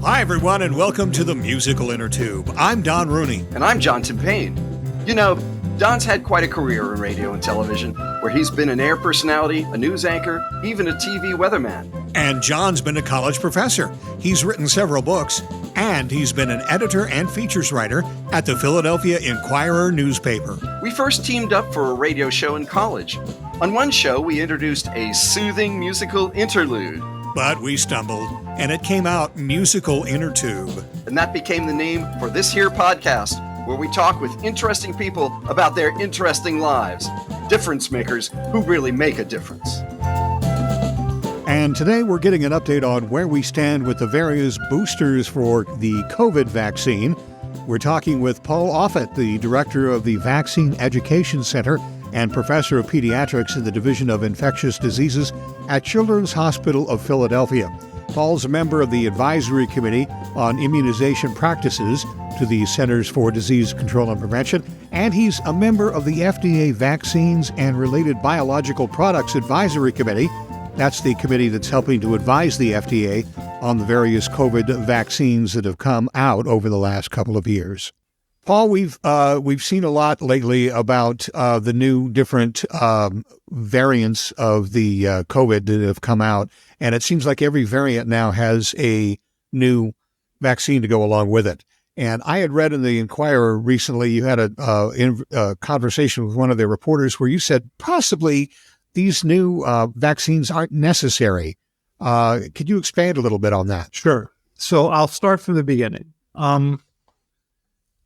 Hi, everyone, and welcome to the musical Innertube. I'm Don Rooney. And I'm John Timpane. You know, Don's had quite a career in radio and television, where he's been an air personality, a news anchor, even a TV weatherman. And John's been a college professor. He's written several books, and he's been an editor and features writer at the Philadelphia Inquirer newspaper. We first teamed up for a radio show in college. On one show, we introduced a soothing musical interlude. But we stumbled, and it came out Musical Innertube. And that became the name for this here podcast, where we talk with interesting people about their interesting lives. Difference makers who really make a difference. And today we're getting an update on where we stand with the various boosters for the COVID vaccine. We're talking with Paul Offit, the director of the Vaccine Education Center and professor of pediatrics in the Division of Infectious Diseases at Children's Hospital of Philadelphia. Paul's a member of the Advisory Committee on Immunization Practices to the Centers for Disease Control and Prevention, and he's a member of the FDA Vaccines and Related Biological Products Advisory Committee. That's the committee that's helping to advise the FDA on the various COVID vaccines that have come out over the last couple of years. Paul, we've seen a lot lately about the new different variants of the COVID that have come out, and it seems like every variant now has a new vaccine to go along with it. And I had read in the Inquirer recently, you had a conversation with one of their reporters where you said possibly these new vaccines aren't necessary. Could you expand a little bit on that? Sure. So I'll start from the beginning.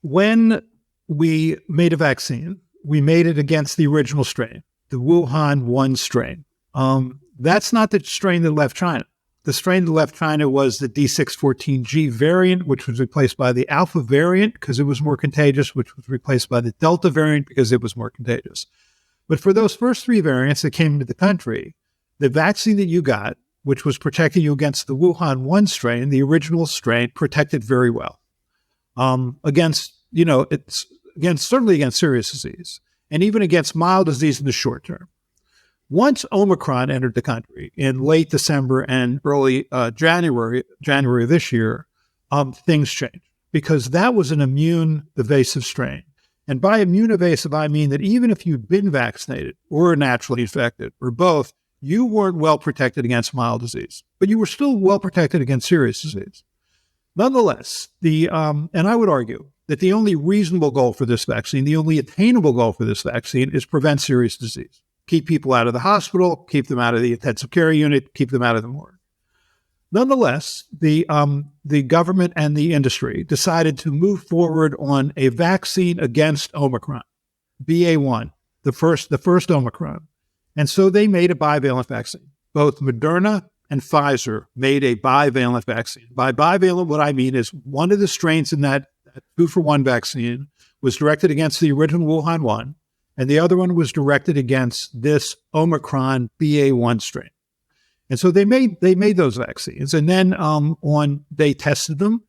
When we made a vaccine, we made it against the original strain, the Wuhan 1 strain. That's not the strain that left China. The strain that left China was the D614G variant, which was replaced by the Alpha variant because it was more contagious, which was replaced by the Delta variant because it was more contagious. But for those first three variants that came into the country, the vaccine that you got, which was protecting you against the Wuhan 1 strain, the original strain, protected very well. Certainly against serious disease and even against mild disease in the short term. Once Omicron entered the country in late December and early January of this year, things changed because that was an immune evasive strain. And by immune evasive, I mean that even if you'd been vaccinated or naturally infected or both, you weren't well protected against mild disease, but you were still well protected against serious disease. Nonetheless, and I would argue that the only reasonable goal for this vaccine, the only attainable goal for this vaccine is prevent serious disease. Keep people out of the hospital, keep them out of the intensive care unit, keep them out of the morgue. Nonetheless, the government and the industry decided to move forward on a vaccine against Omicron, BA1, the first Omicron. And so they made a bivalent vaccine. Both Moderna and Pfizer made a bivalent vaccine. By bivalent, what I mean is one of the strains in that 2-for-1 vaccine was directed against the original Wuhan 1, and the other one was directed against this Omicron BA1 strain. And so they made those vaccines, and then they tested them,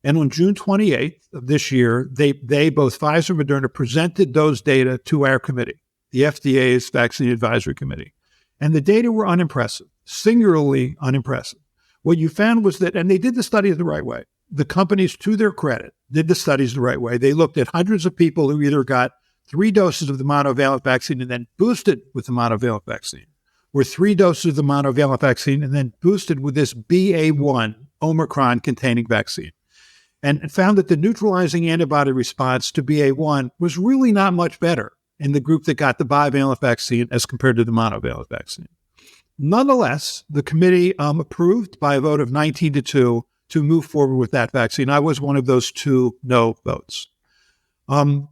and on June 28th of this year, they both Pfizer and Moderna presented those data to our committee, the FDA's Vaccine Advisory Committee, and the data were unimpressive. Singularly unimpressive. What you found was that, and they did the studies the right way. The companies, to their credit, did the studies the right way. They looked at hundreds of people who either got 3 doses of the monovalent vaccine and then boosted with the monovalent vaccine, or 3 doses of the monovalent vaccine and then boosted with this BA1 Omicron-containing vaccine, and found that the neutralizing antibody response to BA1 was really not much better in the group that got the bivalent vaccine as compared to the monovalent vaccine. Nonetheless, the committee approved by a vote of 19-2 to move forward with that vaccine. I was one of those 2 no votes. And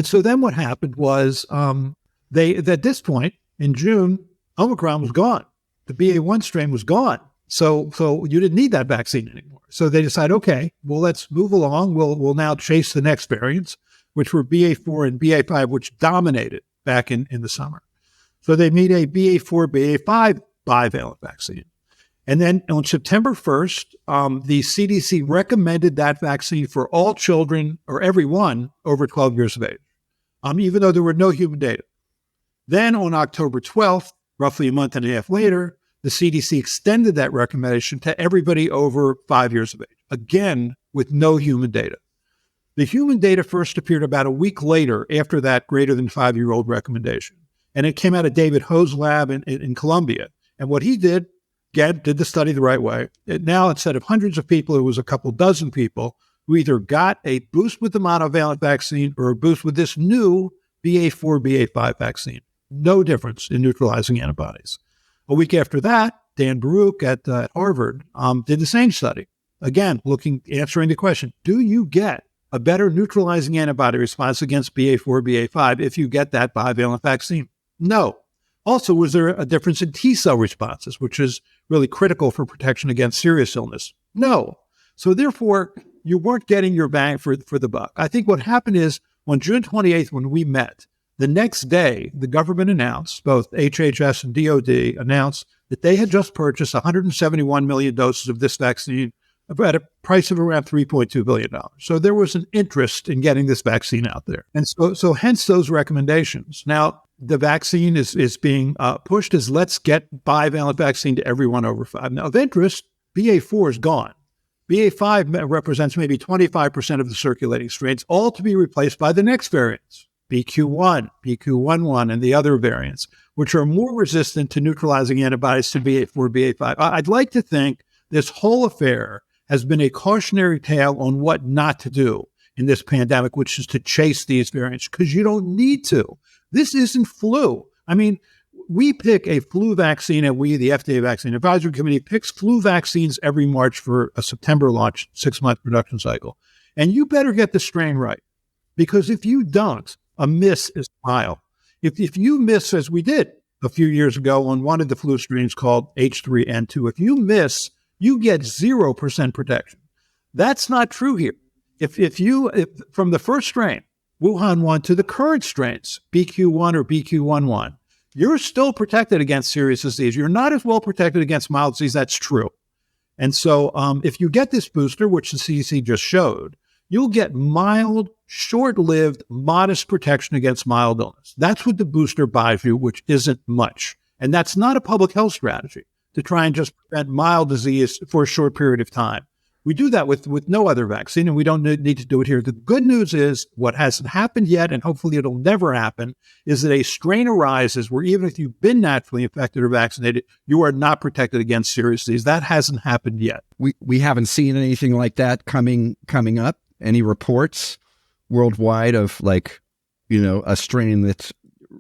so then what happened was at this point in June, Omicron was gone. The BA1 strain was gone. So you didn't need that vaccine anymore. So they decided, okay, well, let's move along. We'll now chase the next variants, which were BA4 and BA5, which dominated back in the summer. So they made a BA4, BA5 bivalent vaccine. And then on September 1st, the CDC recommended that vaccine for all children or everyone over 12 years of age, even though there were no human data. Then on October 12th, roughly a month and a half later, the CDC extended that recommendation to everybody over 5 years of age, again, with no human data. The human data first appeared about a week later after that greater than 5-year-old recommendation. And it came out of David Ho's lab in Columbia. And what he did, again, did the study the right way. Now, instead of hundreds of people, it was a couple dozen people who either got a boost with the monovalent vaccine or a boost with this new BA4, BA5 vaccine. No difference in neutralizing antibodies. A week after that, Dan Baruch at Harvard did the same study. Again, answering the question, do you get a better neutralizing antibody response against BA4, BA5 if you get that bivalent vaccine? No. Also, was there a difference in T-cell responses, which is really critical for protection against serious illness? No. So therefore, you weren't getting your bang for the buck. I think what happened is on June 28th, when we met, the next day, the government announced, both HHS and DOD announced that they had just purchased 171 million doses of this vaccine at a price of around $3.2 billion. So there was an interest in getting this vaccine out there. And so hence those recommendations. Now, the vaccine is being pushed as let's get bivalent vaccine to everyone over 5. Now, of interest, BA4 is gone. BA5 represents maybe 25% of the circulating strains, all to be replaced by the next variants, BQ1, BQ11, and the other variants, which are more resistant to neutralizing antibodies to BA4, BA5. I'd like to think this whole affair has been a cautionary tale on what not to do in this pandemic, which is to chase these variants, because you don't need to. This isn't flu. I mean, we pick a flu vaccine, and the FDA Vaccine Advisory Committee picks flu vaccines every March for a September launch, 6-month production cycle. And you better get the strain right, because if you don't, a miss is a mile. If you miss, as we did a few years ago on one of the flu strains called H3N2, if you miss, you get 0% protection. That's not true here. If from the first strain, Wuhan 1, to the current strains, BQ1 or BQ11, you're still protected against serious disease. You're not as well protected against mild disease. That's true. And so if you get this booster, which the CDC just showed, you'll get mild, short-lived, modest protection against mild illness. That's what the booster buys you, which isn't much. And that's not a public health strategy to try and just prevent mild disease for a short period of time. We do that with no other vaccine, and we don't need to do it here. The good news is what hasn't happened yet, and hopefully it'll never happen, is that a strain arises where even if you've been naturally infected or vaccinated, you are not protected against serious disease. That hasn't happened yet. We haven't seen anything like that coming up. Any reports worldwide of a strain that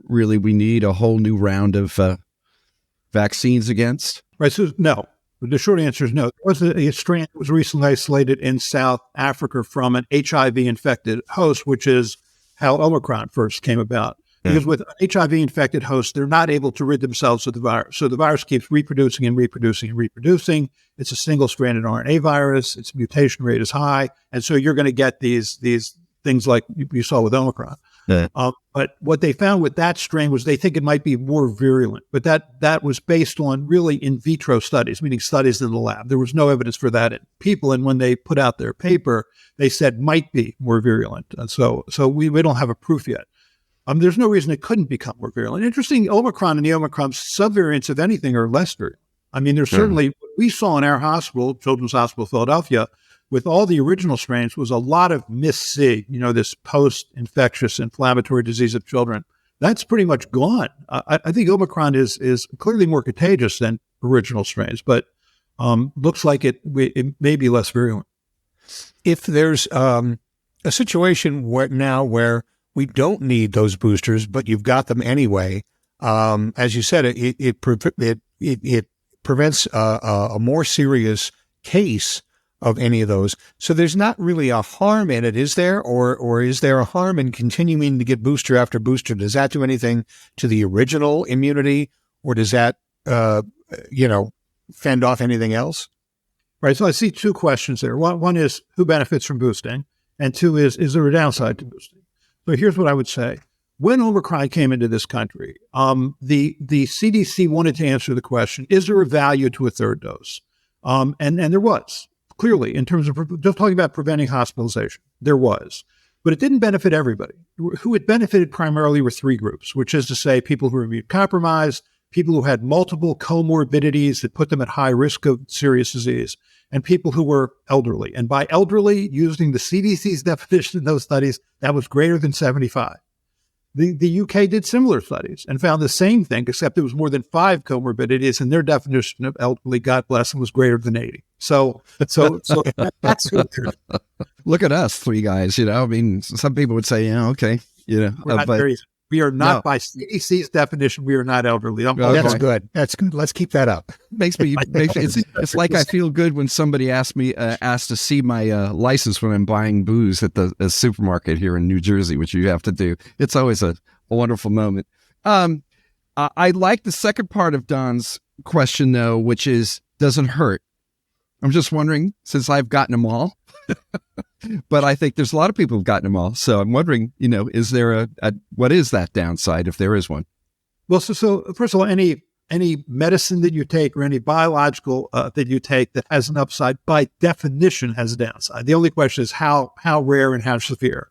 really we need a whole new round of vaccines against? Right. So no. The short answer is no. There was a strain that was recently isolated in South Africa from an HIV-infected host, which is how Omicron first came about. Because with an HIV-infected host, they're not able to rid themselves of the virus. So the virus keeps reproducing and reproducing and reproducing. It's a single-stranded RNA virus. Its mutation rate is high. And so you're going to get these things like you saw with Omicron. Yeah. But what they found with that strain was they think it might be more virulent. But that was based on really in vitro studies, meaning studies in the lab. There was no evidence for that in people. And when they put out their paper, they said might be more virulent. And so we don't have a proof yet. There's no reason it couldn't become more virulent. Interesting, Omicron and the Omicron subvariants, if anything, are less virulent. I mean, there's certainly, we saw in our hospital, Children's Hospital Philadelphia, with all the original strains was a lot of MIS-C, this post-infectious inflammatory disease of children. That's pretty much gone. I think Omicron is clearly more contagious than original strains, but looks like it may be less virulent. If there's a situation where we don't need those boosters, but you've got them anyway, as you said, it prevents a more serious case of any of those. So there's not really a harm in it, is there? Or is there a harm in continuing to get booster after booster? Does that do anything to the original immunity, or does that, fend off anything else? Right. So I see two questions there. One is who benefits from boosting, and two is there a downside to boosting? So here's what I would say. When Omicron came into this country, the CDC wanted to answer the question, is there a value to a third dose? And there was. Clearly, in terms of just talking about preventing hospitalization, there was. But it didn't benefit everybody. Who it benefited primarily were three groups, which is to say people who were immune compromised, people who had multiple comorbidities that put them at high risk of serious disease, and people who were elderly. And by elderly, using the CDC's definition in those studies, that was greater than 75. The UK did similar studies and found the same thing, except it was more than 5 comorbidities, and their definition of elderly, God bless them, was greater than 80. So that's what Look at us 3 guys, I mean, some people would say, okay, we are not by CDC's definition, we are not elderly. That's good. That's good. Let's keep that up. It's like I feel good when somebody asks to see my license when I'm buying booze at the supermarket here in New Jersey, which you have to do. It's always a wonderful moment. I like the second part of Don's question, though, which is, does it hurt? I'm just wondering, since I've gotten them all, but I think there's a lot of people who've gotten them all. So I'm wondering, is there what is that downside if there is one? Well, so first of all, any medicine that you take or any biological that you take that has an upside, by definition, has a downside. The only question is how rare and how severe.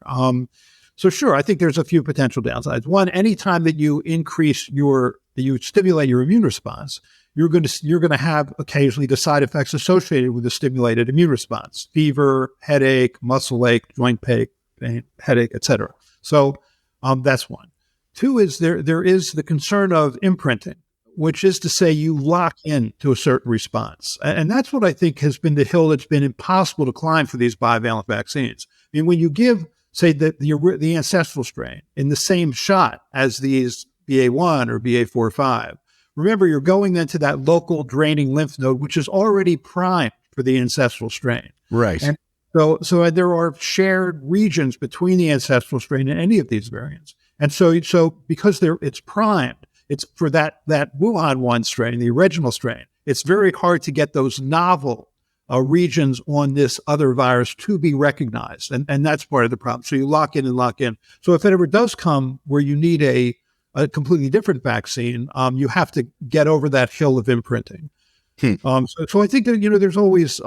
So sure, I think there's a few potential downsides. One, anytime that you you stimulate your immune response, you're going to have occasionally the side effects associated with the stimulated immune response: fever, headache, muscle ache, joint pain, headache, etc. So that's one. 2 is there is the concern of imprinting, which is to say you lock in to a certain response. And that's what I think has been the hill that's been impossible to climb for these bivalent vaccines. I mean, when you give, say, the ancestral strain in the same shot as these BA1 or BA4 or 5, remember, you're going then to that local draining lymph node, which is already primed for the ancestral strain. Right. And so there are shared regions between the ancestral strain and any of these variants. And so because it's primed, it's for that Wuhan 1 strain, the original strain, it's very hard to get those novel regions on this other virus to be recognized. And that's part of the problem. So you lock in. So if it ever does come where you need a completely different vaccine, you have to get over that hill of imprinting. So I think that, there's always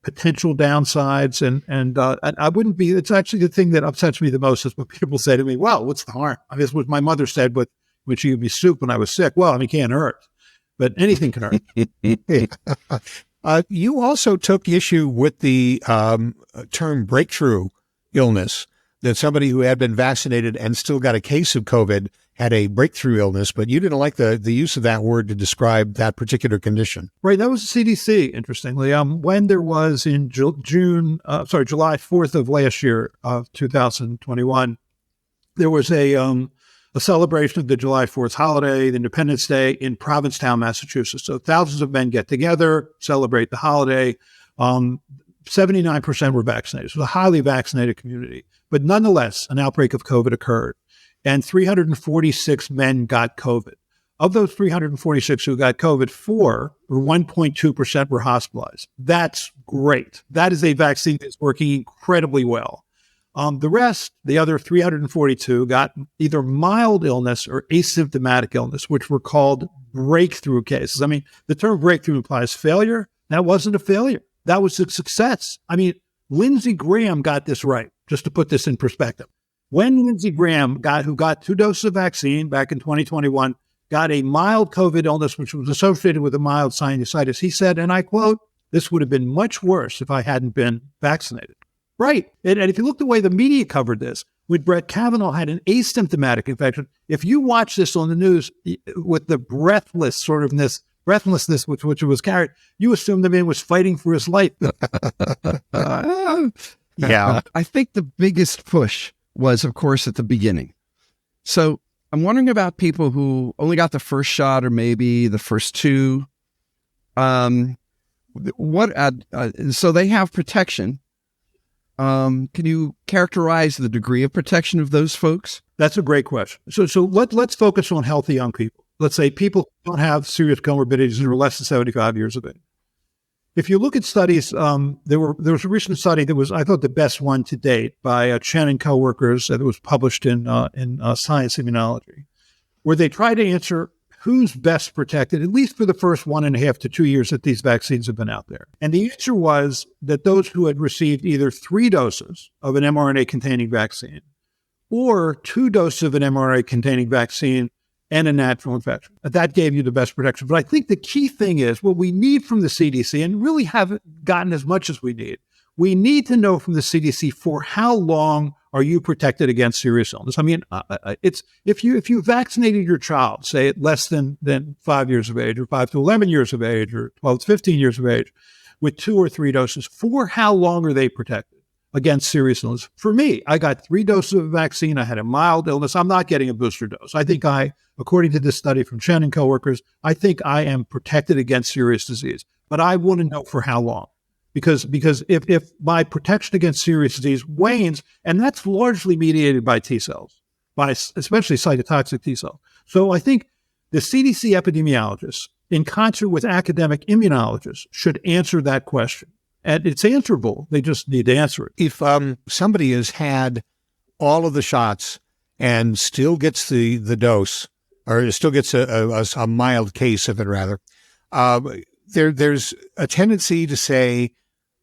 potential downsides, and I wouldn't be. It's actually the thing that upsets me the most is when people say to me, "Well, what's the harm?" I mean, it's what my mother said when she gave me soup when I was sick. Well, I mean, it can't hurt, but anything can hurt. You also took issue with the term breakthrough illness, that somebody who had been vaccinated and still got a case of COVID had a breakthrough illness, but you didn't like the use of that word to describe that particular condition. Right. That was the CDC, interestingly. When there was in July 4th of last year, of 2021, there was a celebration of the July 4th holiday, the Independence Day, in Provincetown, Massachusetts. So thousands of men get together, celebrate the holiday. 79% were vaccinated. So it was a highly vaccinated community. But nonetheless, an outbreak of COVID occurred, and 346 men got COVID. Of those 346 who got COVID, 1.2% were hospitalized. That's great. That is a vaccine that's working incredibly well. The rest, the other 342, got either mild illness or asymptomatic illness, which were called breakthrough cases. I mean, the term breakthrough implies failure. That wasn't a failure. That was a success. I mean, Lindsey Graham got this right, just to put this in perspective. When Lindsey Graham, who got 2 doses of vaccine back in 2021, got a mild COVID illness, which was associated with a mild sinusitis, he said, and I quote, "This would have been much worse if I hadn't been vaccinated." Right. And if you look the way the media covered this, when Brett Kavanaugh had an asymptomatic infection, if you watch this on the news with the breathlessness with which it was carried, you assume the man was fighting for his life. Yeah. I think the biggest push was, of course, at the beginning. So I'm wondering about people who only got the first shot or maybe the first 2. So they have protection. Can you characterize the degree of protection of those folks? That's a great question. So let's focus on healthy young people. Let's say people who don't have serious comorbidities and are less than 75 years of age. If you look at studies, there was a recent study that was, I thought, the best one to date by Chen and coworkers that was published in Science Immunology, where they tried to answer who's best protected, at least for the first 1.5 to 2 years that these vaccines have been out there. And the answer was that those who had received either 3 doses of an mRNA-containing vaccine or 2 doses of an mRNA-containing vaccine and a natural infection. That gave you the best protection. But I think the key thing is what we need from the CDC, and really haven't gotten as much as we need to know from the CDC for how long are you protected against serious illness. I mean, it's if you vaccinated your child, say at less than 5 years of age, or 5 to 11 years of age, or 12 to 15 years of age, with 2 or 3 doses, for how long are they protected against serious illness? For me, I got 3 doses of a vaccine. I had a mild illness. I'm not getting a booster dose. I think according to this study from Chen and coworkers, I think I am protected against serious disease. But I want to know for how long. Because if my protection against serious disease wanes, and that's largely mediated by T cells, by especially cytotoxic T cells. So I think the CDC epidemiologists, in concert with academic immunologists, should answer that question. And it's answerable. They just need to answer it. If somebody has had all of the shots and still gets the dose, or still gets a mild case of it, rather, there's a tendency to say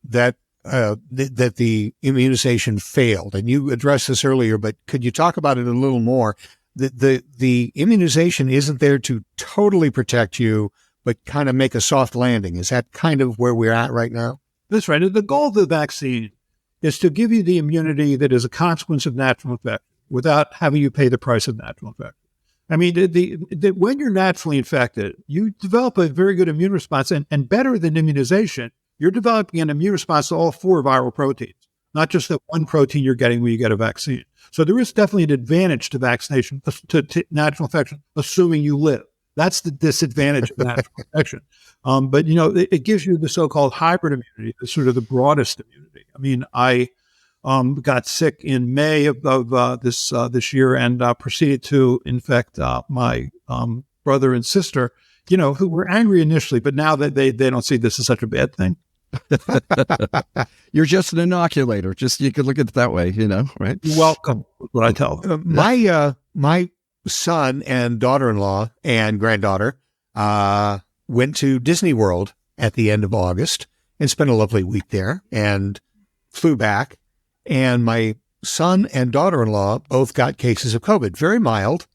that that the immunization failed. And you addressed this earlier, but could you talk about it a little more? The immunization isn't there to totally protect you, but kind of make a soft landing. Is that kind of where we're at right now? That's right. The goal of the vaccine is to give you the immunity that is a consequence of natural infection without having you pay the price of natural infection. I mean, when you're naturally infected, you develop a very good immune response, and better than immunization, you're developing an immune response to all 4 viral proteins, not just the one protein you're getting when you get a vaccine. So there is definitely an advantage to vaccination, to natural infection, assuming you live. That's the disadvantage of natural infection. But, it gives you the so-called hybrid immunity, the sort of the broadest immunity. I mean, I got sick in May of this year and proceeded to infect my brother and sister, who were angry initially, but now that they don't see this as such a bad thing. You're just an inoculator. You could look at it that way, right? You're welcome, is what I tell them. My son and daughter-in-law and granddaughter went to Disney World at the end of August and spent a lovely week there and flew back. And my son and daughter-in-law both got cases of COVID, very mild.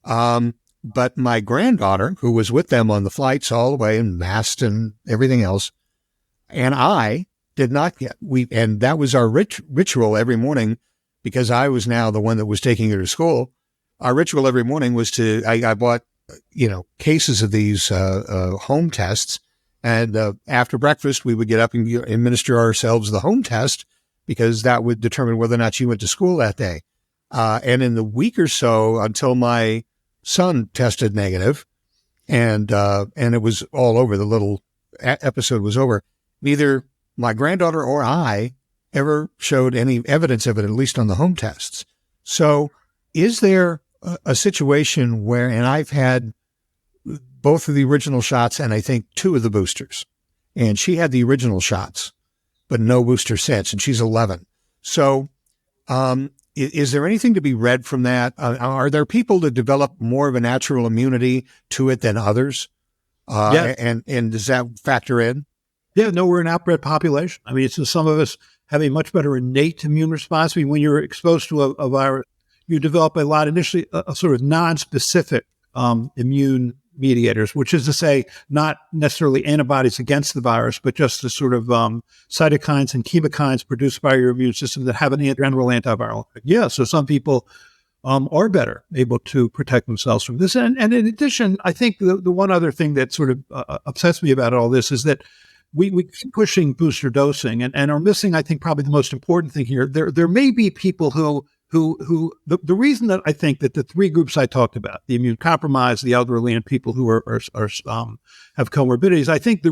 But my granddaughter, who was with them on the flights all the way and masked and everything else, and I did not get, and that was our ritual every morning, because I was now the one that was taking her to school. Our ritual every morning was I bought, cases of these home tests. And after breakfast, we would get up and administer ourselves the home test, because that would determine whether or not she went to school that day. And in the week or so until my son tested negative, and it was all over, the little episode was over, neither my granddaughter or I ever showed any evidence of it, at least on the home tests. So is there a situation where, and I've had both of the original shots and I think 2 of the boosters, and she had the original shots, but no booster since, and she's 11. So is there anything to be read from that? Are there people that develop more of a natural immunity to it than others? Yeah. And does that factor in? Yeah, no, we're an outbred population. I mean, it's just some of us have a much better innate immune response. I mean, when you're exposed to a virus, you develop a lot, initially, a sort of non-specific immune mediators, which is to say, not necessarily antibodies against the virus, but just the sort of cytokines and chemokines produced by your immune system that have an general antiviral effect. Yeah, so some people are better able to protect themselves from this. And in addition, I think the one other thing that sort of upsets me about all this is that we keep pushing booster dosing and are missing, I think, probably the most important thing here. There may be people who the reason that I think that the 3 groups I talked about, the immune compromised, the elderly, and people who have comorbidities, I think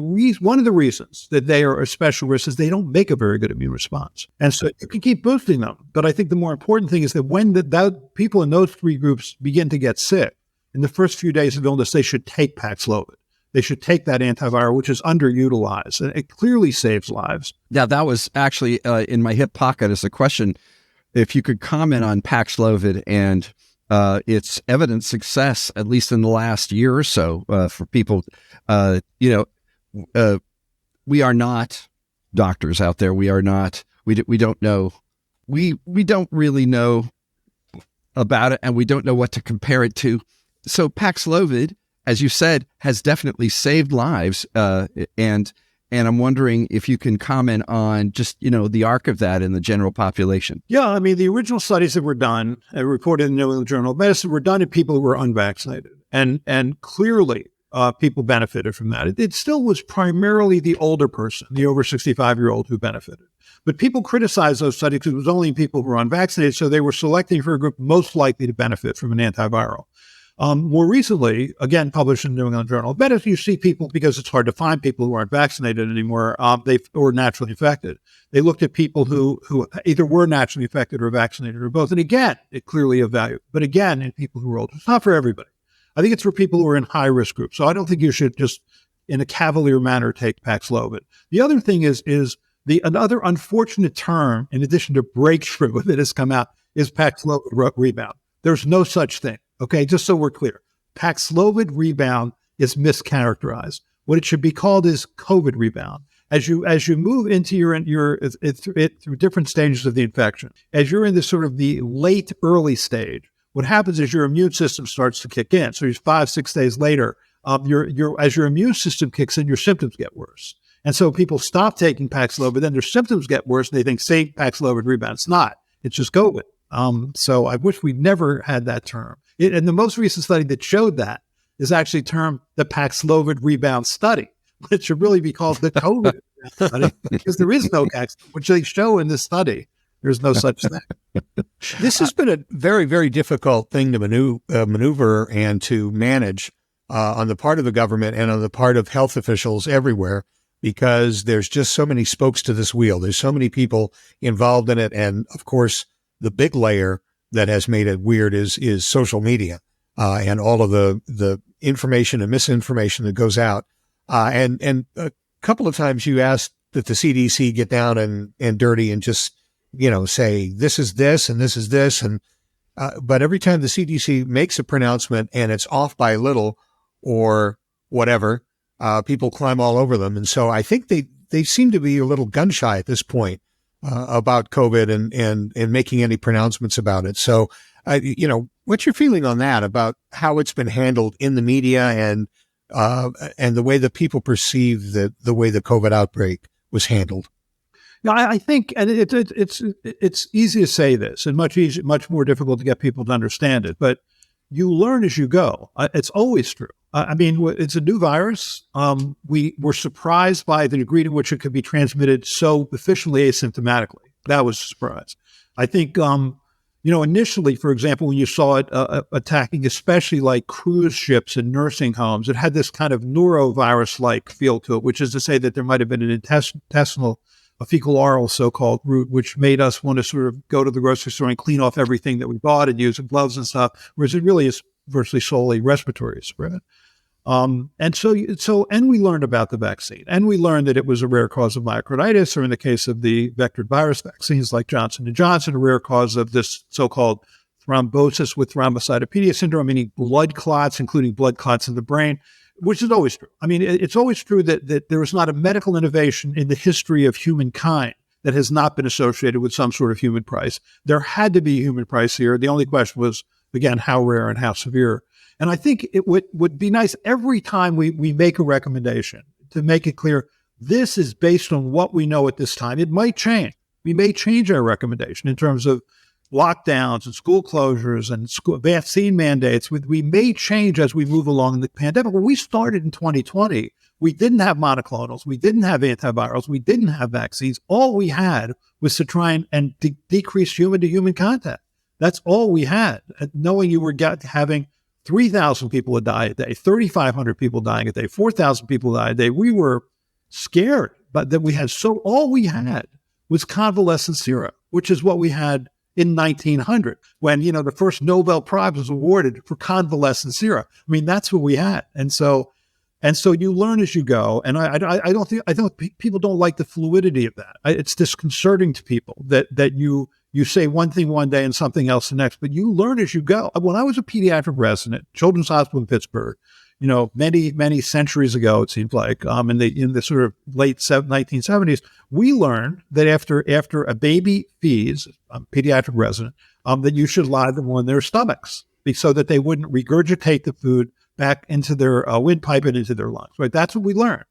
one of the reasons that they are a special risk is they don't make a very good immune response. And so you can keep boosting them. But I think the more important thing is that when the people in those 3 groups begin to get sick, in the first few days of illness, they should take Paxlovid. They should take that antiviral, which is underutilized. And it clearly saves lives. Yeah, that was actually in my hip pocket as a question. If you could comment on Paxlovid and its evident success, at least in the last year or so, for people, we are not doctors out there. We are not. We don't know. We don't really know about it, and we don't know what to compare it to. So Paxlovid, as you said, has definitely saved lives, and I'm wondering if you can comment on just the arc of that in the general population. Yeah, I mean, the original studies that were done, reported in the New England Journal of Medicine, were done in people who were unvaccinated, and clearly people benefited from that. It still was primarily the older person, the over 65-year-old, who benefited. But people criticized those studies because it was only people who were unvaccinated, so they were selecting for a group most likely to benefit from an antiviral. More recently, again, published in the New England Journal of Medicine, you see people, because it's hard to find people who aren't vaccinated anymore, they were naturally infected. They looked at people who either were naturally infected or vaccinated or both. And again, it clearly of value. But again, in people who are older, it's not for everybody. I think it's for people who are in high-risk groups. So I don't think you should just, in a cavalier manner, take Paxlovid. The other thing is another unfortunate term, in addition to breakthrough that has come out, is Paxlovid rebound. There's no such thing. Okay, just so we're clear, Paxlovid rebound is mischaracterized. What it should be called is COVID rebound. As you move into through different stages of the infection, as you're in this sort of the late early stage, what happens is your immune system starts to kick in. So 5-6 days later, as your immune system kicks in, your symptoms get worse. And so people stop taking Paxlovid, then their symptoms get worse, and they think, say, Paxlovid rebound. It's not. It's just COVID. So I wish we never had that term. And the most recent study that showed that is actually termed the Paxlovid rebound study, which should really be called the COVID rebound study, because there is no Paxlovid, which they show in this study. There's no such thing. This has been a very, very difficult thing to maneuver and to manage on the part of the government and on the part of health officials everywhere, because there's just so many spokes to this wheel. There's so many people involved in it. And of course, the big layer that has made it weird is social media and all of the information and misinformation that goes out. And a couple of times you asked that the CDC get down and dirty and just, say this is this and this is this. And but every time the CDC makes a pronouncement and it's off by a little or whatever, people climb all over them. And so I think they seem to be a little gun shy at this point about COVID and making any pronouncements about it. So, what's your feeling on that, about how it's been handled in the media and the way that people perceive the way the COVID outbreak was handled? Now, I think, and it's easy to say this and much more difficult to get people to understand it, but you learn as you go. It's always true. I mean, it's a new virus. We were surprised by the degree to which it could be transmitted so efficiently asymptomatically. That was a surprise. I think, initially, for example, when you saw it attacking especially like cruise ships and nursing homes, it had this kind of neurovirus-like feel to it, which is to say that there might have been an intestinal, a fecal-oral so-called route, which made us want to sort of go to the grocery store and clean off everything that we bought and use gloves and stuff, whereas it really is virtually solely respiratory spread. And we learned about the vaccine, and we learned that it was a rare cause of myocarditis, or in the case of the vectored virus vaccines like Johnson & Johnson, a rare cause of this so-called thrombosis with thrombocytopenia syndrome, meaning blood clots, including blood clots in the brain, which is always true. I mean, it's always true that there is not a medical innovation in the history of humankind that has not been associated with some sort of human price. There had to be a human price here. The only question was, again, how rare and how severe. And I think it would be nice every time we make a recommendation to make it clear this is based on what we know at this time. It might change. We may change our recommendation in terms of lockdowns and school closures and vaccine mandates. We may change as we move along in the pandemic. When we started in 2020, we didn't have monoclonals. We didn't have antivirals. We didn't have vaccines. All we had was to try and decrease human-to-human contact. That's all we had. Knowing you were having 3,000 people would die a day, 3,500 people dying a day, 4,000 people die a day. We were scared, but then all we had was convalescent sera, which is what we had in 1900 when, the first Nobel Prize was awarded for convalescent sera. I mean, that's what we had. And so you learn as you go. And I don't think people don't like the fluidity of that. It's disconcerting to people that you say one thing one day and something else the next, but you learn as you go. When I was a pediatric resident, Children's Hospital in Pittsburgh, many, many centuries ago, it seems like, in the sort of late 1970s, we learned that after a baby feeds, a pediatric resident, that you should lie them on their stomachs. so that they wouldn't regurgitate the food back into their windpipe and into their lungs, right? That's what we learned.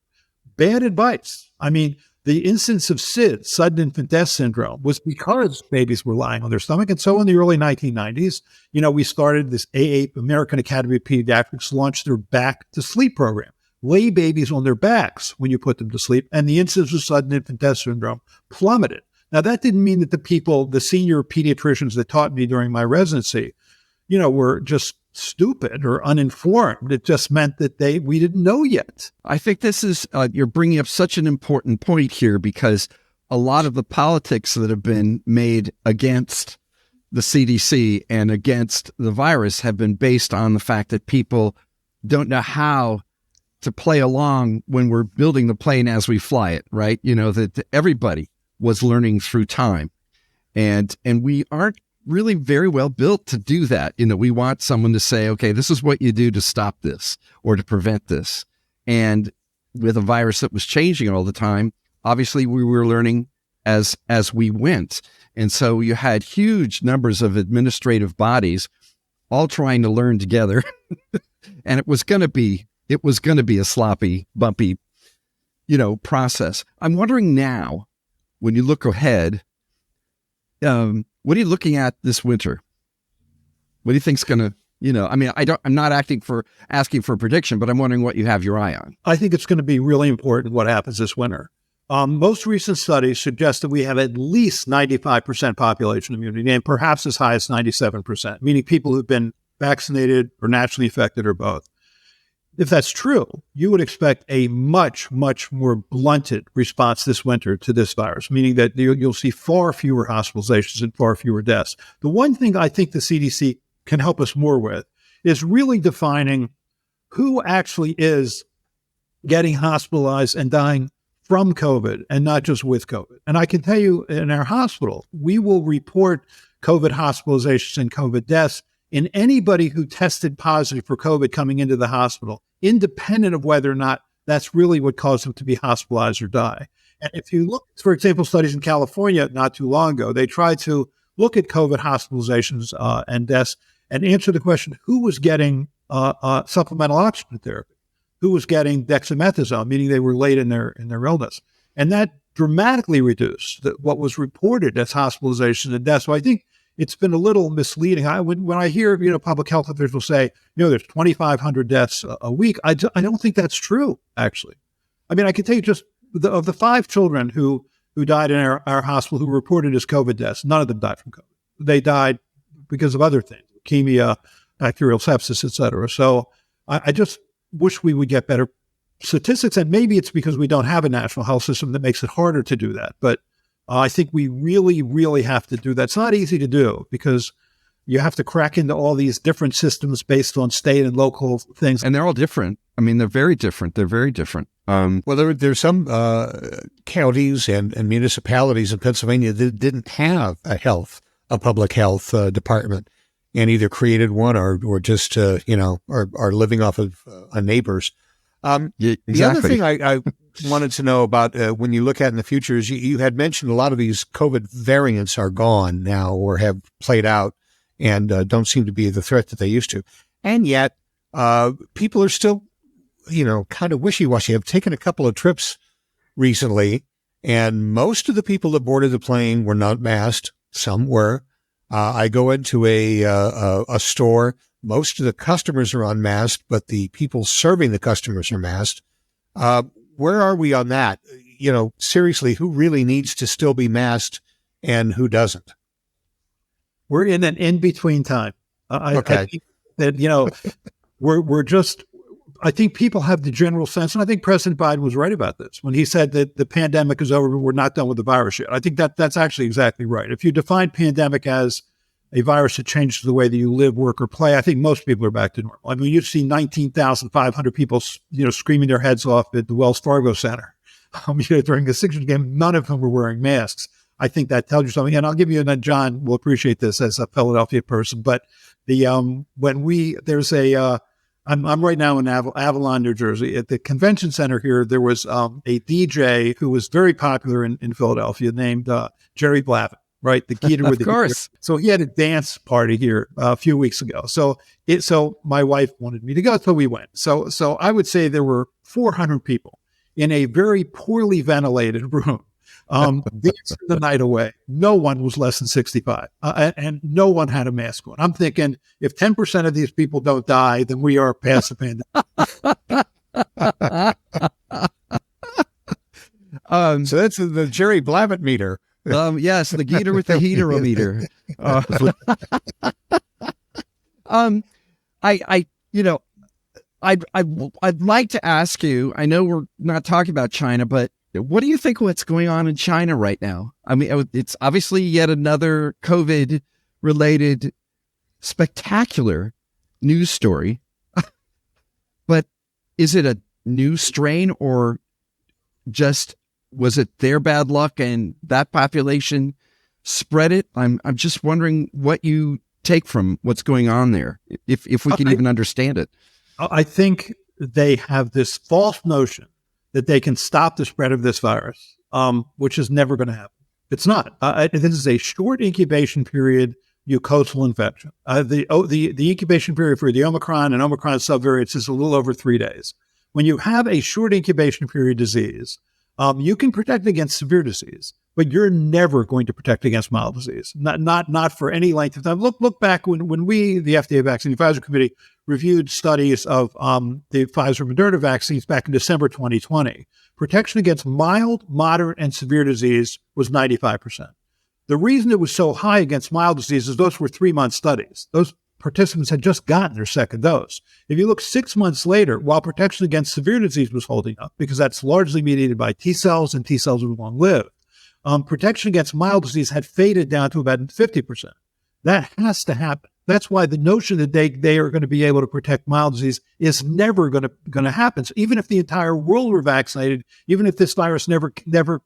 Bad advice. I mean, the incidence of SID, sudden infant death syndrome, was because babies were lying on their stomach. And so in the early 1990s, we started this AAPE, American Academy of Pediatrics, launched their Back to Sleep program. Lay babies on their backs when you put them to sleep, and the incidence of sudden infant death syndrome plummeted. Now, that didn't mean that the senior pediatricians that taught me during my residency, were just stupid or uninformed. It just meant that we didn't know yet. I think this is, you're bringing up such an important point here, because a lot of the politics that have been made against the CDC and against the virus have been based on the fact that people don't know how to play along when we're building the plane as we fly it, right? That everybody was learning through time. And we aren't really very well built to do that. We want someone to say, okay, this is what you do to stop this or to prevent this. And with a virus that was changing all the time, obviously we were learning as we went. And so you had huge numbers of administrative bodies all trying to learn together. And it was going to be a sloppy, bumpy, process. I'm wondering now, when you look ahead, what are you looking at this winter? What do you think's going to, I'm not asking for a prediction, but I'm wondering what you have your eye on. I think it's going to be really important what happens this winter. Most recent studies suggest that we have at least 95% population immunity, and perhaps as high as 97%, meaning people who've been vaccinated or naturally infected or both. If that's true, you would expect a much, much more blunted response this winter to this virus, meaning that you'll see far fewer hospitalizations and far fewer deaths. The one thing I think the CDC can help us more with is really defining who actually is getting hospitalized and dying from COVID and not just with COVID. And I can tell you, in our hospital, we will report COVID hospitalizations and COVID deaths in anybody who tested positive for COVID coming into the hospital, independent of whether or not that's really what caused them to be hospitalized or die. And if you look, for example, studies in California not too long ago, they tried to look at COVID hospitalizations and deaths and answer the question, who was getting supplemental oxygen therapy? Who was getting dexamethasone, meaning they were late in their illness? And that dramatically reduced what was reported as hospitalizations and deaths. So I think it's been a little misleading. When I hear, public health officials say, there's 2,500 deaths a week, I don't think that's true, actually. I mean, I can tell you just of the 5 children who died in our hospital who were reported as COVID deaths, none of them died from COVID. They died because of other things, leukemia, bacterial sepsis, et cetera. So I just wish we would get better statistics, and maybe it's because we don't have a national health system that makes it harder to do that. But I think we really, really have to do that. It's not easy to do because you have to crack into all these different systems based on state and local things. And they're all different. I mean, they're very different. Well, there's some counties and municipalities in Pennsylvania that didn't have a public health department, and either created one or just, are living off of neighbors. Exactly. The other thing I wanted to know about when you look at in the future is you had mentioned a lot of these COVID variants are gone now or have played out and don't seem to be the threat that they used to. And yet people are still, kind of wishy-washy. I've taken a couple of trips recently, and most of the people that boarded the plane were not masked. Some were. I go into a store. Most of the customers are unmasked, but the people serving the customers are masked. Where are we on that? Seriously, who really needs to still be masked and who doesn't? We're in an in-between time. Okay. I think that, we're just, I think people have the general sense, and I think President Biden was right about this when he said that the pandemic is over, but we're not done with the virus yet. I think that's actually exactly right. If you define pandemic as a virus that changes the way that you live, work, or play, I think most people are back to normal. I mean, you've seen 19,500 people, screaming their heads off at the Wells Fargo Center during the Sixers game. None of them were wearing masks. I think that tells you something. And I'll give you, and John will appreciate this as a Philadelphia person, but I'm right now in Avalon, New Jersey. At the convention center here, there was a DJ who was very popular in Philadelphia named Jerry Blavin. right? The Geeter with Of course. So he had a dance party here a few weeks ago. So my wife wanted me to go, so we went. So I would say there were 400 people in a very poorly ventilated room, dancing the night away. No one was less than 65, and no one had a mask on. I'm thinking, if 10% of these people don't die, then we are past the pandemic. So that's the Jerry Blavat meter. Yes, the Geeter with the heater-o-meter. I'd like to ask you, I know we're not talking about China, but what do you think what's going on in China right now? I mean, it's obviously yet another COVID-related spectacular news story, but is it a new strain, or just was it their bad luck and that population spread it? I'm just wondering what you take from what's going on there, if we can even understand it. I think they have this false notion that they can stop the spread of this virus, which is never going to happen. It's not. This is a short incubation period mucosal infection. The incubation period for the Omicron and Omicron subvariants is a little over 3 days. When you have a short incubation period disease, you can protect against severe disease, but you're never going to protect against mild disease. Not for any length of time. Look back when we, the FDA Vaccine Advisory Committee, reviewed studies of the Pfizer Moderna vaccines back in December 2020. Protection against mild, moderate, and severe disease was 95%. The reason it was so high against mild disease is those were 3-month studies. Those participants had just gotten their second dose. If you look 6 months later, while protection against severe disease was holding up, because that's largely mediated by T cells, and T cells are long-lived, protection against mild disease had faded down to about 50%. That has to happen. That's why the notion that they are going to be able to protect mild disease is never going to happen. So even if the entire world were vaccinated, even if this virus never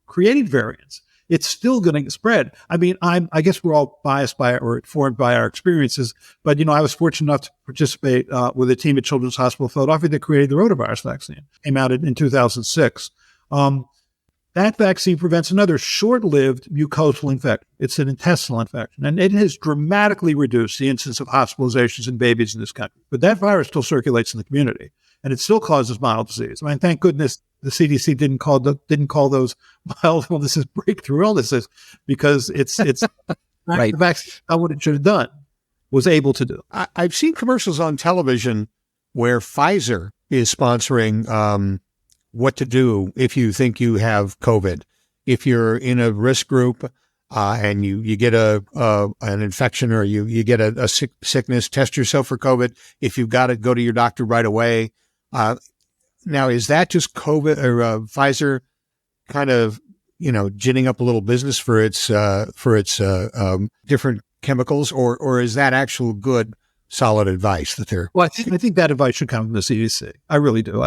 created variants, it's still going to spread. I mean, I guess we're all biased by or informed by our experiences, but I was fortunate enough to participate with a team at Children's Hospital of Philadelphia that created the rotavirus vaccine. Came out in 2006. That vaccine prevents another short-lived mucosal infection. It's an intestinal infection, and it has dramatically reduced the incidence of hospitalizations in babies in this country. But that virus still circulates in the community, and it still causes mild disease. I mean, thank goodness the CDC didn't call those mild illnesses breakthrough illnesses, because it's right. The vaccine, what it should have done, was able to do. I've seen commercials on television where Pfizer is sponsoring what to do if you think you have COVID. If you're in a risk group and you get an infection, or you get a sickness, test yourself for COVID. If you've got it, go to your doctor right away. Now, is that just COVID or Pfizer kind of, ginning up a little business for its different chemicals, or is that actual good, solid advice that they're... Well, I think that advice should come from the CDC. I really do.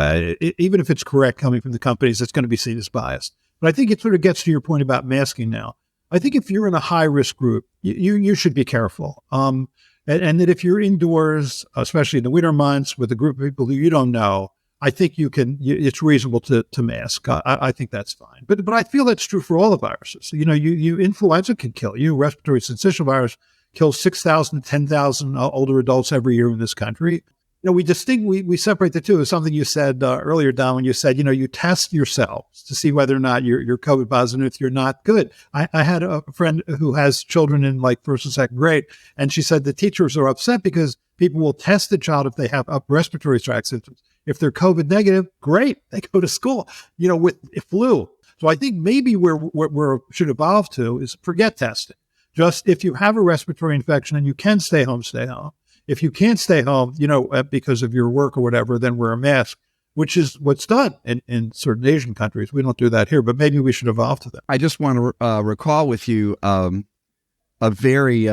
Even if it's correct coming from the companies, it's going to be seen as biased. But I think it sort of gets to your point about masking now. I think if you're in a high-risk group, you should be careful. And that if you're indoors, especially in the winter months with a group of people who you don't know, I think it's reasonable to mask. I think that's fine. But I feel that's true for all the viruses. Influenza can kill you. Respiratory syncytial virus kills 6,000 to 10,000 older adults every year in this country. We separate the two. It's something you said earlier, Don, when you said, you test yourselves to see whether or not you're COVID positive. If you're not, good. I had a friend who has children in like first and second grade, and she said the teachers are upset because people will test the child if they have upper respiratory tract symptoms. If they're COVID negative, great. They go to school, with flu. So I think maybe where we should evolve to is forget testing. Just if you have a respiratory infection and you can stay home, stay home. If you can't stay home, because of your work or whatever, then wear a mask, which is what's done in certain Asian countries. We don't do that here, but maybe we should evolve to that. I just want to recall with you a very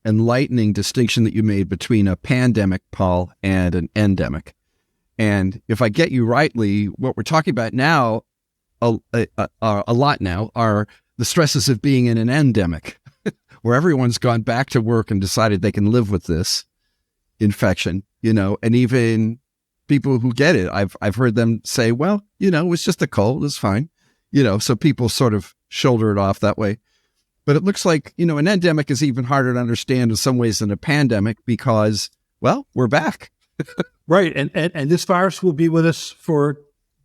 enlightening distinction that you made between a pandemic, Paul, and an endemic. And if I get you rightly, what we're talking about now, a lot now, are the stresses of being in an endemic, where everyone's gone back to work and decided they can live with this infection, and even people who get it, I've heard them say, well, it's just a cold, it's fine, so people sort of shoulder it off that way. But it looks like, an endemic is even harder to understand in some ways than a pandemic because, well, we're back. Right. And this virus will be with us for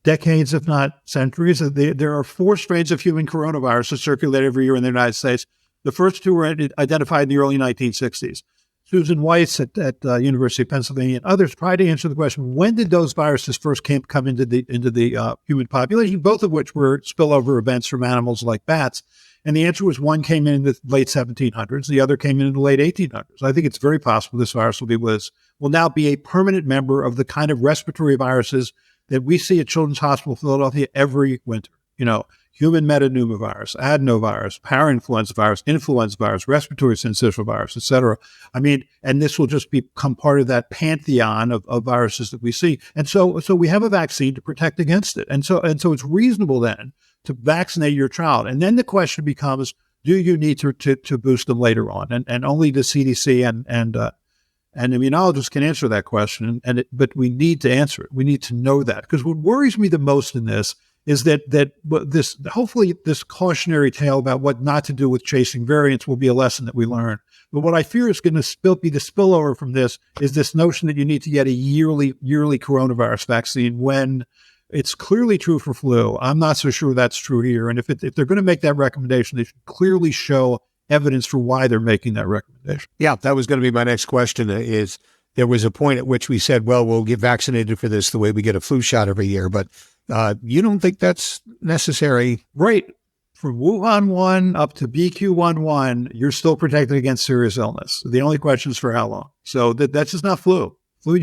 decades, if not centuries. There are 4 strains of human coronavirus that circulate every year in the United States. The first 2 were identified in the early 1960s. Susan Weiss at University of Pennsylvania and others tried to answer the question, when did those viruses first come into the human population, both of which were spillover events from animals like bats. And the answer was one came in the late 1700s, the other came in the late 1800s. I think it's very possible this virus will now be a permanent member of the kind of respiratory viruses that we see at Children's Hospital Philadelphia every winter. Human metapneumovirus, adenovirus, parainfluenza virus, respiratory syncytial virus, et cetera. And this will just become part of that pantheon of viruses that we see. And so we have a vaccine to protect against it. And so it's reasonable then to vaccinate your child. And then the question becomes, do you need to boost them later on? And only the CDC and immunologists can answer that question. But we need to answer it. We need to know that. Because what worries me the most in this is that hopefully this cautionary tale about what not to do with chasing variants will be a lesson that we learn. But what I fear is going to be the spillover from this is this notion that you need to get a yearly coronavirus vaccine when it's clearly true for flu. I'm not so sure that's true here. And if they're going to make that recommendation, they should clearly show evidence for why they're making that recommendation. Yeah, that was going to be my next question is there was a point at which we said, well, we'll get vaccinated for this the way we get a flu shot every year. But you don't think that's necessary? Right. From Wuhan 1 up to BQ11, you're still protected against serious illness. The only question is for how long. So that's just not flu. Flu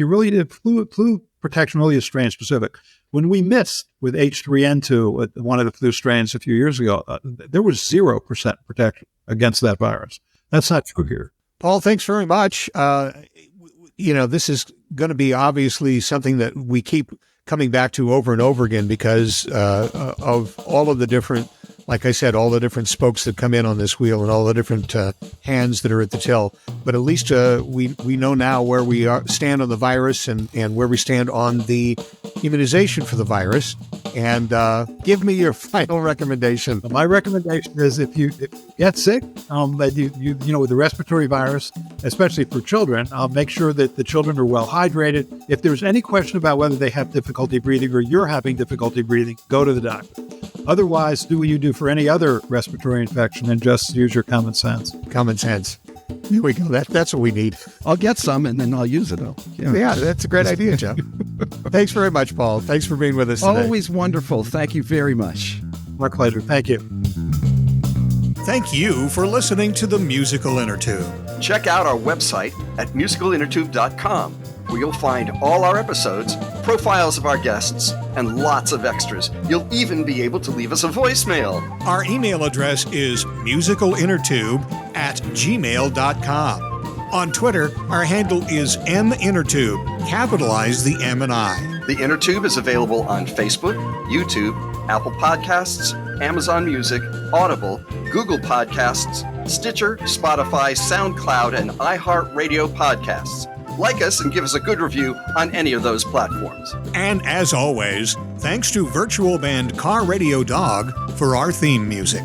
protection really is strain specific. When we missed with H3N2, one of the flu strains a few years ago, there was 0% protection against that virus. That's not true here. Paul, thanks very much. This is going to be obviously something that we keep coming back to over and over again because of all of the different, like I said, all the different spokes that come in on this wheel and all the different hands that are at the till. But at least we know now where we stand on the virus and where we stand on the immunization for the virus. And give me your final recommendation. My recommendation is if you get sick, with the respiratory virus, especially for children, make sure that the children are well hydrated. If there's any question about whether they have difficulty breathing or you're having difficulty breathing, go to the doctor. Otherwise, do what you do for any other respiratory infection and just use your common sense. Common sense. Here we go. That's what we need. I'll get some and then I'll use it. Yeah, that's a great idea, Jeff. Thanks very much, Paul. Thanks for being with us today. Always wonderful. Thank you very much. My pleasure. Thank you. Thank you for listening to the Musical Innertube. Check out our website at musicalinnertube.com, where you'll find all our episodes, profiles of our guests, and lots of extras. You'll even be able to leave us a voicemail. Our email address is musicalinnertube@gmail.com. On Twitter, our handle is MInnertube. Capitalize the M and I. The Innertube is available on Facebook, YouTube, Apple Podcasts, Amazon Music, Audible, Google Podcasts, Stitcher, Spotify, SoundCloud, and iHeartRadio podcasts. Like us and give us a good review on any of those platforms. And as always, thanks to virtual band Car Radio Dog for our theme music.